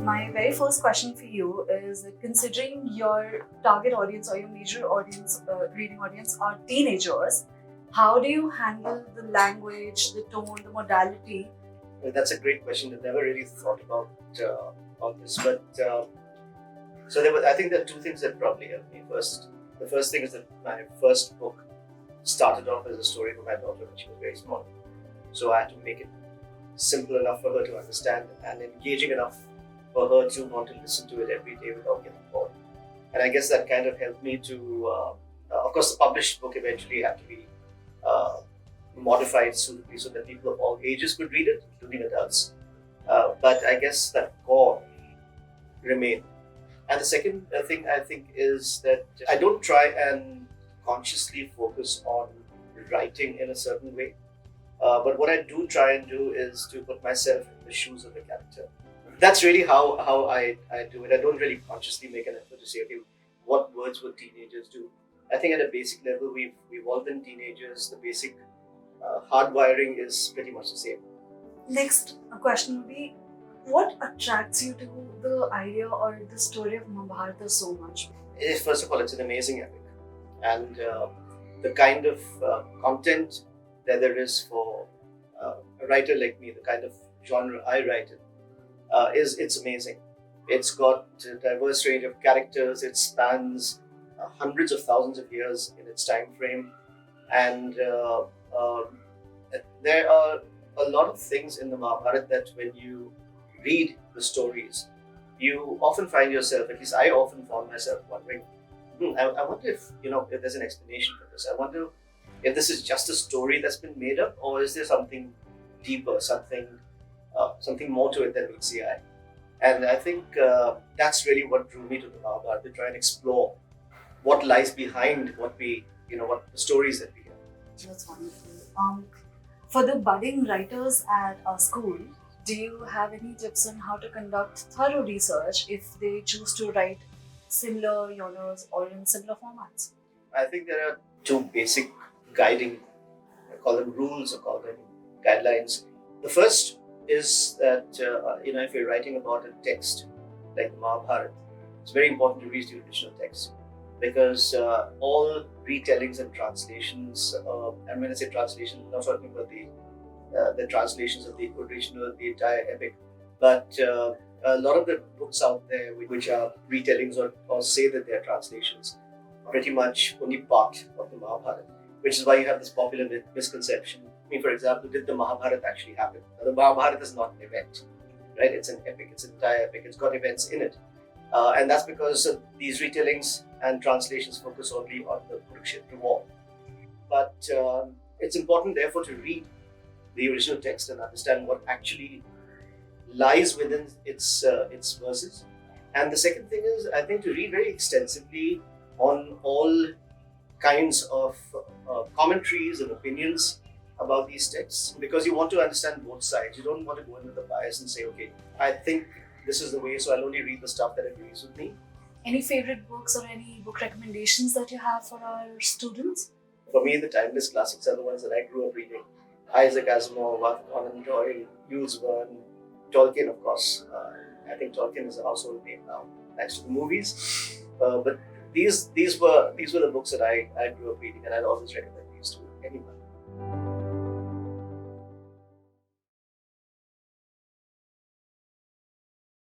my very first question for you is, considering your target audience or your major audience, reading audience are teenagers, how do you handle the language, the tone, the modality? Well, that's a great question. I've never really thought about all this, but I think there are two things that probably helped me. The first thing is that my first book started off as a story for my daughter when she was very small. So I had to make it simple enough for her to understand and engaging enough for her to want to listen to it every day without getting bored. And I guess that kind of helped me to, of course, the published book eventually had to be uh, modified suitably so that people of all ages could read it, including adults. But I guess that core remained. And the second thing I think is that I don't try and consciously focus on writing in a certain way. But what I do try and do is to put myself in the shoes of the character. That's really how I do it. I don't really consciously make an effort to say, okay, what words would teenagers do? I think at a basic level, we've all been teenagers. The basic hardwiring is pretty much the same. Next question would be, what attracts you to the idea or the story of Mahabharata so much? First of all, it's an amazing epic. And the kind of content that there is for a writer like me, the kind of genre I write in, it's amazing. It's got a diverse range of characters. It spans hundreds of thousands of years in its time frame, and there are a lot of things in the Mahabharata that when you read the stories, you often find yourself, at least I often found myself wondering, I wonder if there's an explanation for this. I wonder if this is just a story that's been made up, or is there something deeper, something more to it than meets the eye. And I think that's really what drew me to the Mahabharata, to try and explore what lies behind what the stories that we hear. That's wonderful. For the budding writers at our school, do you have any tips on how to conduct thorough research if they choose to write similar genres or in similar formats? I think there are two basic guiding, I call them rules or call them guidelines. The first is that if you're writing about a text like the Mahabharata, it's very important to read the original text, because all retellings and translations, and when I say translation, I'm not talking about the translations of the original, the entire epic, but a lot of the books out there which are retellings or say that they're translations, pretty much only part of the Mahabharata, which is why you have this popular misconception. I mean, for example, did the Mahabharata actually happen? Now, the Mahabharata is not an event, right? It's an epic, it's an entire epic, it's got events in it. And that's because these retellings and translations focus only on the Kurukshetra war. But it's important, therefore, to read the original text and understand what actually lies within its verses. And the second thing is, I think, to read very extensively on all kinds of commentaries and opinions about these texts, because you want to understand both sides. You don't want to go in with a bias and say, okay, I think this is the way, so I'll only read the stuff that agrees with me. Any favorite books or any book recommendations that you have for our students? For me, the timeless classics are the ones that I grew up reading. Isaac Asimov, Arthur Conan Doyle, Jules Verne, Tolkien, of course. I think Tolkien is a household name now, thanks to the movies. But these were the books that I grew up reading, and I'd always recommend these to anyone.